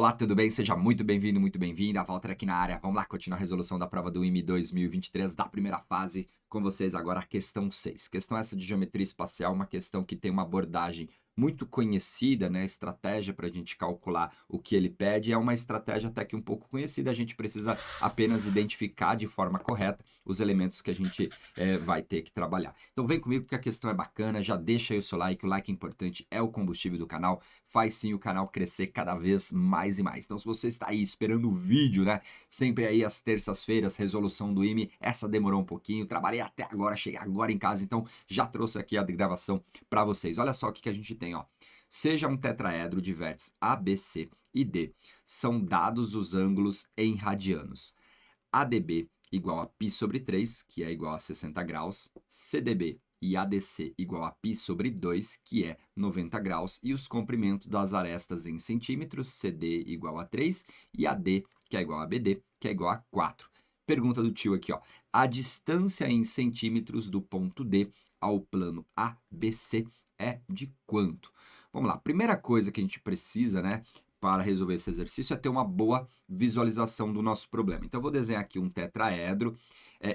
Olá, tudo bem? Seja muito bem-vindo, muito bem-vinda. Walter aqui na área. Vamos lá continuar a resolução da prova do IME 2023 da primeira fase. Com vocês agora a questão 6. Questão essa de geometria espacial, uma questão que tem uma abordagem muito conhecida, né? Estratégia para a gente calcular o que ele pede. É uma estratégia até que um pouco conhecida. A gente precisa apenas identificar de forma correta os elementos que a gente vai ter que trabalhar. Então vem comigo que a questão é bacana. Já deixa aí o seu like. O like é importante, é o combustível do canal. Faz sim o canal crescer cada vez mais e mais. Então se você está aí esperando o vídeo, né? Sempre aí às terças-feiras, resolução do IME. Essa demorou um pouquinho. Trabalhei até agora, cheguei agora em casa, então já trouxe aqui a gravação para vocês. Olha só o que a gente tem, ó. Seja um tetraedro de vértices A, B, C e D, são dados os ângulos em radianos. ADB igual a π sobre 3, que é igual a 60 graus, CDB e ADC igual a π sobre 2, que é 90 graus, e os comprimentos das arestas em centímetros, CD igual a 3, e AD, que é igual a BD, que é igual a 4. Pergunta do tio aqui, ó. A distância em centímetros do ponto D ao plano ABC é de quanto? Vamos lá. Primeira coisa que a gente precisa, né, para resolver esse exercício é ter uma boa visualização do nosso problema. Então, eu vou desenhar aqui um tetraedro.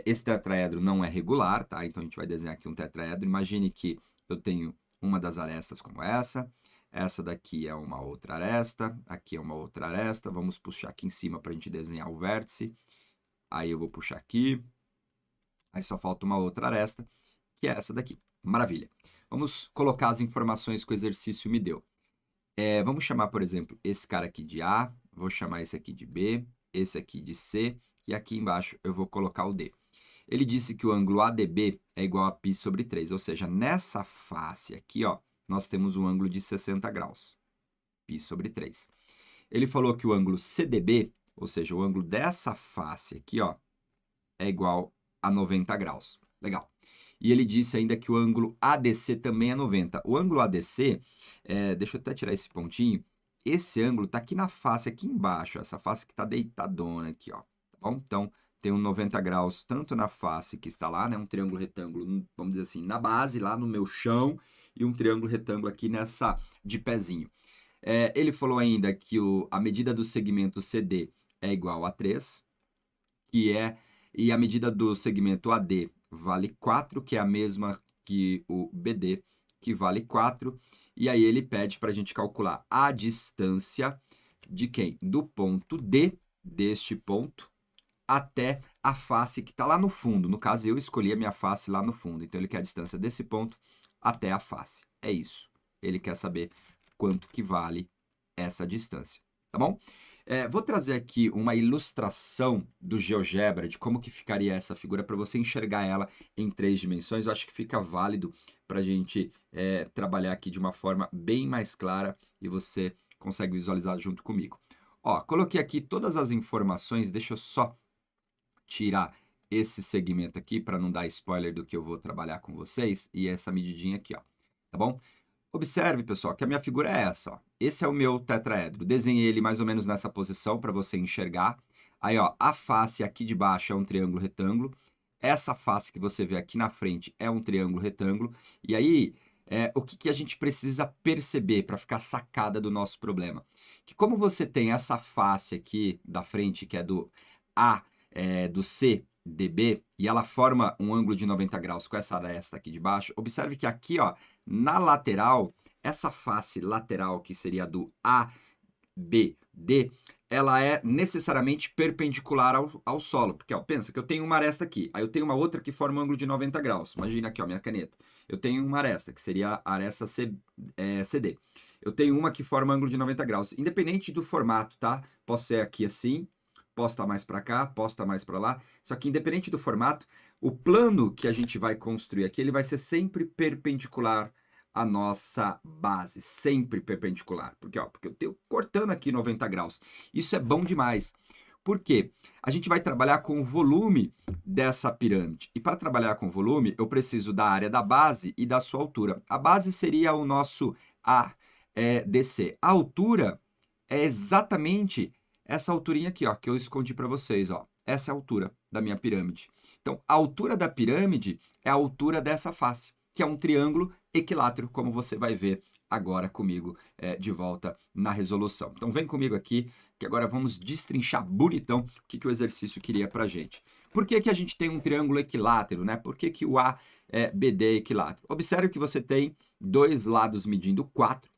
Esse tetraedro não é regular, tá? Então, a gente vai desenhar aqui um tetraedro. Imagine que eu tenho uma das arestas como essa. Essa daqui é uma outra aresta. Aqui é uma outra aresta. Vamos puxar aqui em cima para a gente desenhar o vértice. Aí eu vou puxar aqui. Aí só falta uma outra aresta, que é essa daqui. Maravilha. Vamos colocar as informações que o exercício me deu. Vamos chamar, por exemplo, esse cara aqui de A, vou chamar esse aqui de B, esse aqui de C, e aqui embaixo eu vou colocar o D. Ele disse que o ângulo ADB é igual a π sobre 3, ou seja, nessa face aqui, ó, nós temos um ângulo de 60 graus, π sobre 3. Ele falou que o ângulo CDB, ou seja, o ângulo dessa face aqui, ó, é igual a 90 graus. Legal. E ele disse ainda que o ângulo ADC também é 90. O ângulo ADC, deixa eu até tirar esse pontinho, esse ângulo está aqui na face, aqui embaixo, essa face que está deitadona aqui, ó, tá bom? Então, tem um 90 graus tanto na face que está lá, né, um triângulo retângulo, vamos dizer assim, na base, lá no meu chão, e um triângulo retângulo aqui nessa de pezinho. Ele falou ainda que a medida do segmento CD é igual a 3, e a medida do segmento AD vale 4, que é a mesma que o BD, que vale 4. E aí ele pede para a gente calcular a distância de quem? Do ponto D, deste ponto, até a face que está lá no fundo. No caso, eu escolhi a minha face lá no fundo. Então, ele quer a distância desse ponto até a face. É isso. Ele quer saber quanto que vale essa distância. Tá bom? Vou trazer aqui uma ilustração do GeoGebra, de como que ficaria essa figura, para você enxergar ela em 3 dimensões. Eu acho que fica válido para a gente trabalhar aqui de uma forma bem mais clara e você consegue visualizar junto comigo. Ó, coloquei aqui todas as informações, deixa eu só tirar esse segmento aqui para não dar spoiler do que eu vou trabalhar com vocês, e essa medidinha aqui, ó, tá bom? Observe, pessoal, que a minha figura é essa, ó. Esse é o meu tetraedro. Desenhei ele mais ou menos nessa posição para você enxergar. Aí, ó, a face aqui de baixo é um triângulo retângulo. Essa face que você vê aqui na frente é um triângulo retângulo. E aí, o que a gente precisa perceber para ficar sacada do nosso problema? Que como você tem essa face aqui da frente, que é do A, do C, DB, e ela forma um ângulo de 90 graus com essa aresta aqui de baixo, observe que aqui, ó, na lateral, essa face lateral, que seria do ABD, ela é necessariamente perpendicular ao solo. Porque, ó, pensa que eu tenho uma aresta aqui, aí eu tenho uma outra que forma um ângulo de 90 graus. Imagina aqui, ó, minha caneta. Eu tenho uma aresta, que seria a aresta CD. Eu tenho uma que forma um ângulo de 90 graus. Independente do formato, tá? Posso ser aqui assim, posso estar mais para cá, posso estar mais para lá. Só que independente do formato, o plano que a gente vai construir aqui, ele vai ser sempre perpendicular à nossa base, sempre perpendicular. Porque, ó, porque eu estou cortando aqui 90 graus. Isso é bom demais. Por quê? A gente vai trabalhar com o volume dessa pirâmide. E para trabalhar com volume, eu preciso da área da base e da sua altura. A base seria o nosso ADC. A altura é exatamente essa alturinha aqui, ó, que eu escondi para vocês, ó. Essa é a altura da minha pirâmide. Então, a altura da pirâmide é a altura dessa face, que é um triângulo equilátero, como você vai ver agora comigo de volta na resolução. Então vem comigo aqui, que agora vamos destrinchar bonitão o que o exercício queria pra gente. Por que que a gente tem um triângulo equilátero, né? Por que que o ABD é equilátero? Observe que você tem dois lados medindo 4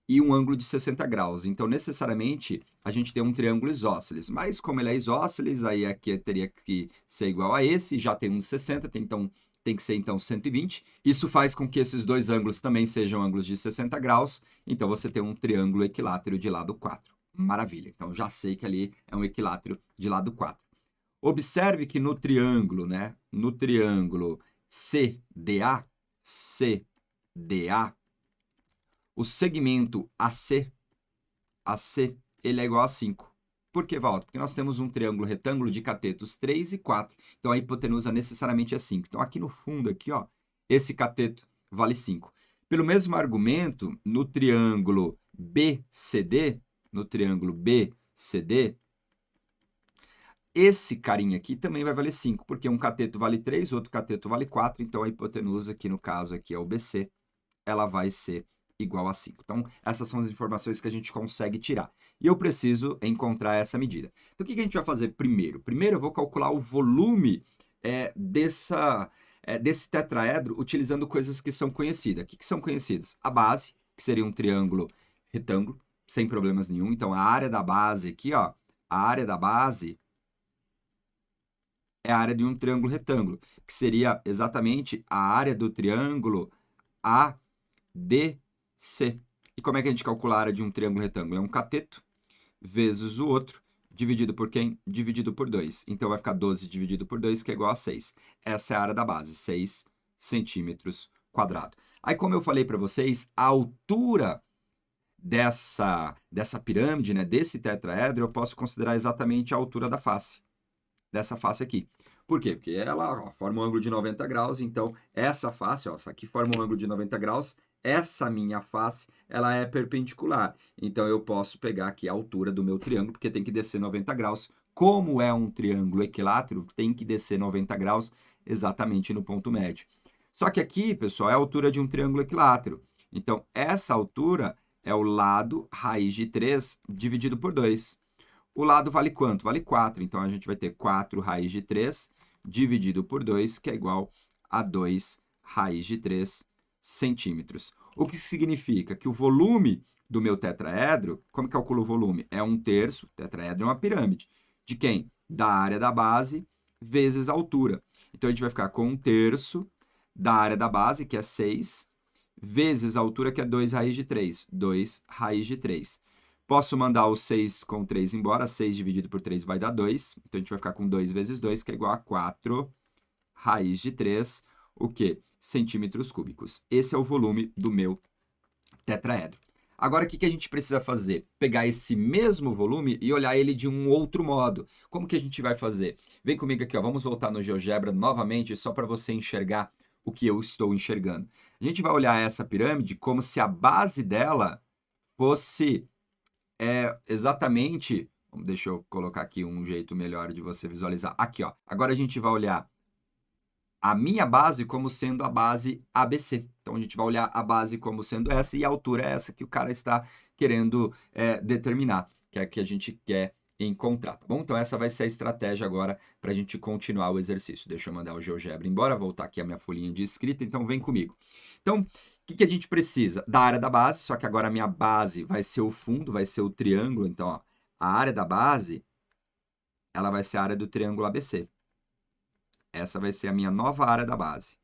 e um ângulo de 60 graus. Então, necessariamente, a gente tem um triângulo isósceles. Mas, como ele é isósceles, aí aqui teria que ser igual a esse, já tem um de 60, então tem que ser, então, 120. Isso faz com que esses dois ângulos também sejam ângulos de 60 graus. Então, você tem um triângulo equilátero de lado 4. Maravilha. Então, já sei que ali é um equilátero de lado 4. Observe que no triângulo, né? No triângulo CDA, o segmento AC, ele é igual a 5. Por que, Walter? Porque nós temos um triângulo retângulo de catetos 3 e 4. Então, a hipotenusa necessariamente é 5. Então, aqui no fundo, aqui, ó, esse cateto vale 5. Pelo mesmo argumento, no triângulo BCD, esse carinha aqui também vai valer 5, porque um cateto vale 3, outro cateto vale 4. Então, a hipotenusa, que no caso aqui é o BC, ela vai ser igual a 5. Então, essas são as informações que a gente consegue tirar. E eu preciso encontrar essa medida. Então, o que a gente vai fazer primeiro? Primeiro, eu vou calcular o volume desse tetraedro utilizando coisas que são conhecidas. O que são conhecidas? A base, que seria um triângulo retângulo, sem problemas nenhum. Então, a área da base aqui, ó, a área da base é a área de um triângulo retângulo, que seria exatamente a área do triângulo ADC. E como é que a gente calcula a área de um triângulo retângulo? É um cateto vezes o outro, dividido por quem? Dividido por 2. Então, vai ficar 12 dividido por 2, que é igual a 6. Essa é a área da base, 6 centímetros quadrados. Aí, como eu falei para vocês, a altura dessa pirâmide, né, desse tetraedro, eu posso considerar exatamente a altura da face, dessa face aqui. Por quê? Porque ela forma um ângulo de 90 graus, então essa face, ó, isso aqui forma um ângulo de 90 graus, essa minha face, ela é perpendicular. Então, eu posso pegar aqui a altura do meu triângulo, porque tem que descer 90 graus. Como é um triângulo equilátero, tem que descer 90 graus exatamente no ponto médio. Só que aqui, pessoal, é a altura de um triângulo equilátero. Então, essa altura é o lado raiz de 3 dividido por 2. O lado vale quanto? Vale 4. Então, a gente vai ter 4 raiz de 3 dividido por 2, que é igual a 2 raiz de 3 centímetros. O que significa que o volume do meu tetraedro, como calcula o volume? É 1/3, o tetraedro é uma pirâmide. De quem? Da área da base vezes a altura. Então, a gente vai ficar com 1/3 da área da base, que é 6, vezes a altura, que é 2 raiz de 3. 2 raiz de 3. Posso mandar o 6 com 3 embora. 6 dividido por 3 vai dar 2. Então, a gente vai ficar com 2 vezes 2, que é igual a 4 raiz de 3, o quê? Centímetros cúbicos. Esse é o volume do meu tetraedro. Agora, o que a gente precisa fazer? Pegar esse mesmo volume e olhar ele de um outro modo. Como que a gente vai fazer? Vem comigo aqui, ó. Vamos voltar no GeoGebra novamente, só para você enxergar o que eu estou enxergando. A gente vai olhar essa pirâmide como se a base dela fosse exatamente... Deixa eu colocar aqui um jeito melhor de você visualizar. Aqui, ó. Agora a gente vai olhar a minha base como sendo a base ABC. Então, a gente vai olhar a base como sendo essa e a altura é essa que o cara está querendo determinar, que é a que a gente quer encontrar, tá bom? Então, essa vai ser a estratégia agora para a gente continuar o exercício. Deixa eu mandar o GeoGebra embora, voltar aqui a minha folhinha de escrita, então vem comigo. Então, o que a gente precisa? Da área da base, só que agora a minha base vai ser o fundo, vai ser o triângulo. Então, ó, a área da base, ela vai ser a área do triângulo ABC. Essa vai ser a minha nova área da base.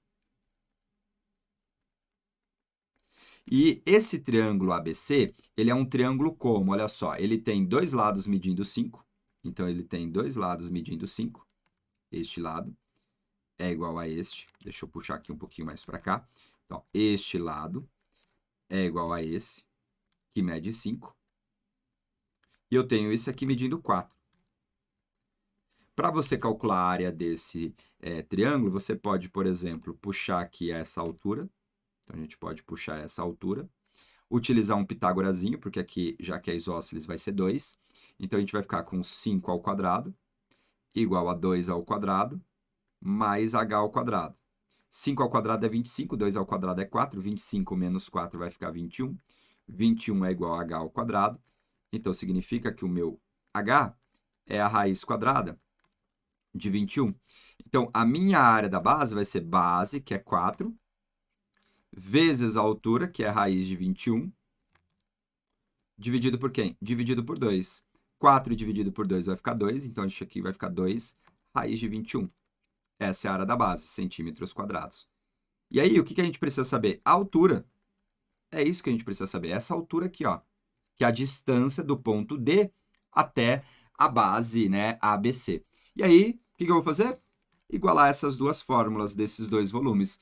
E esse triângulo ABC, ele é um triângulo como? Olha só, ele tem dois lados medindo 5. Então, ele tem dois lados medindo 5. Este lado é igual a este. Deixa eu puxar aqui um pouquinho mais para cá. Então, este lado é igual a esse, que mede 5. E eu tenho esse aqui medindo 4. Para você calcular a área desse triângulo, você pode, por exemplo, puxar aqui essa altura. Então, a gente pode puxar essa altura. Utilizar um pitágorazinho, porque aqui, já que é isósceles, vai ser 2. Então, a gente vai ficar com 5 ao quadrado, igual a 2 ao quadrado, mais h ao quadrado. 5 ao quadrado é 25, 2 ao quadrado é 4, 25 menos 4 vai ficar 21. 21 é igual a h ao quadrado. Então, significa que o meu h é a raiz quadrada de 21. Então, a minha área da base vai ser base, que é 4, vezes a altura, que é a raiz de 21, dividido por quem? Dividido por 2. 4 dividido por 2 vai ficar 2, então isso aqui vai ficar 2, raiz de 21. Essa é a área da base, centímetros quadrados. E aí, o que a gente precisa saber? A altura. É isso que a gente precisa saber. Essa altura aqui, ó, que é a distância do ponto D até a base, né, ABC. E aí, o que eu vou fazer? Igualar essas duas fórmulas desses dois volumes.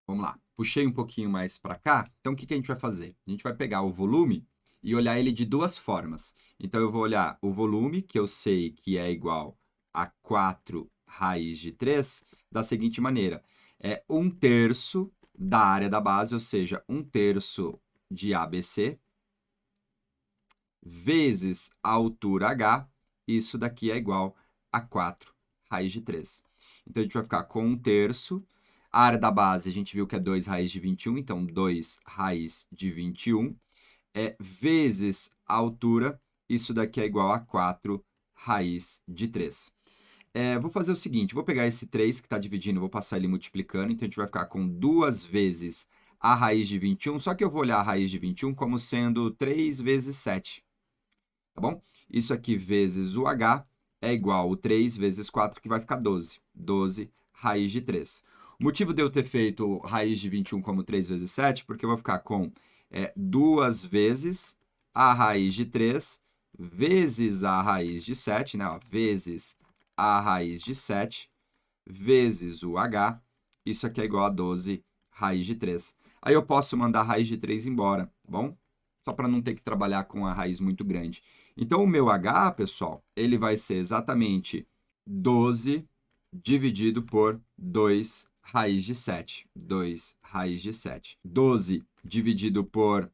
Vamos lá. Puxei um pouquinho mais para cá. Então, o que a gente vai fazer? A gente vai pegar o volume e olhar ele de duas formas. Então, eu vou olhar o volume, que eu sei que é igual a 4 raiz de 3, da seguinte maneira. É 1/3 da área da base, ou seja, 1/3 de ABC, vezes a altura h, isso daqui é igual a 4 raiz de 3. Então, a gente vai ficar com 1/3. A área da base, a gente viu que é 2 raiz de 21, então 2 raiz de 21, vezes a altura, isso daqui é igual a 4 raiz de 3. Vou fazer o seguinte, vou pegar esse 3 que está dividindo, vou passar ele multiplicando, então a gente vai ficar com 2 vezes a raiz de 21, só que eu vou olhar a raiz de 21 como sendo 3 vezes 7, tá bom? Isso aqui vezes o h é igual a 3 vezes 4, que vai ficar 12. 12 raiz de 3. O motivo de eu ter feito raiz de 21 como 3 vezes 7, porque eu vou ficar com 2 vezes a raiz de 3 vezes a raiz de 7, né? Ó, vezes a raiz de 7 vezes o h, isso aqui é igual a 12 raiz de 3. Aí eu posso mandar a raiz de 3 embora, tá bom? Só para não ter que trabalhar com a raiz muito grande. Então, o meu h, pessoal, ele vai ser exatamente 12 dividido por 2 raiz de 7. 2 raiz de 7. 12 dividido por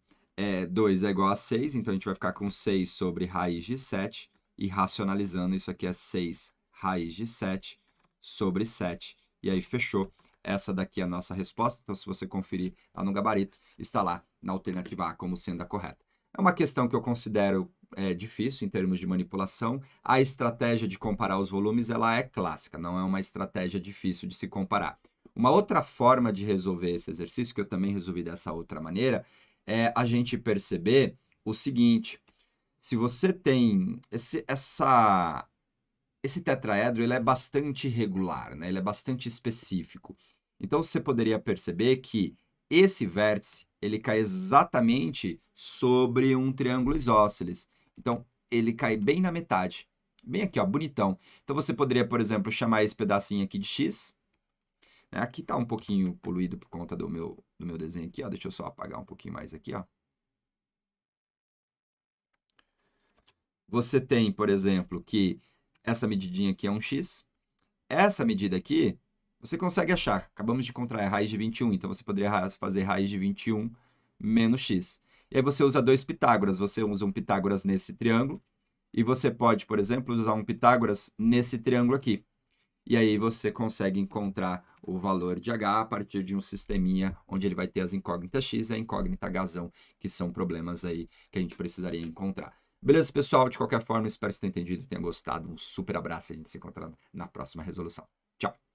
2 é igual a 6, então a gente vai ficar com 6 sobre raiz de 7. E racionalizando, isso aqui é 6 raiz de 7 sobre 7. E aí, fechou. Essa daqui é a nossa resposta. Então, se você conferir lá no gabarito, está lá na alternativa A como sendo a correta. É uma questão que eu considero difícil em termos de manipulação. A estratégia de comparar os volumes, ela é clássica, não é uma estratégia difícil de se comparar. Uma outra forma de resolver esse exercício, que eu também resolvi dessa outra maneira, é a gente perceber o seguinte: se você tem esse tetraedro, ele é bastante irregular, né? Ele é bastante específico. Então, você poderia perceber que esse vértice, ele cai exatamente sobre um triângulo isósceles. Então, ele cai bem na metade. Bem aqui, ó, bonitão. Então, você poderia, por exemplo, chamar esse pedacinho aqui de x. Aqui está um pouquinho poluído por conta do meu desenho aqui, ó. Deixa eu só apagar um pouquinho mais aqui, ó. Você tem, por exemplo, que essa medidinha aqui é um x. Essa medida aqui, você consegue achar. Acabamos de encontrar a raiz de 21, então você poderia fazer raiz de 21 menos x. E aí você usa 2 Pitágoras. Você usa um Pitágoras nesse triângulo e você pode, por exemplo, usar um Pitágoras nesse triângulo aqui. E aí você consegue encontrar o valor de h a partir de um sisteminha onde ele vai ter as incógnitas x e a incógnita h, que são problemas aí que a gente precisaria encontrar. Beleza, pessoal? De qualquer forma, espero que você tenha entendido e tenha gostado. Um super abraço e a gente se encontra na próxima resolução. Tchau!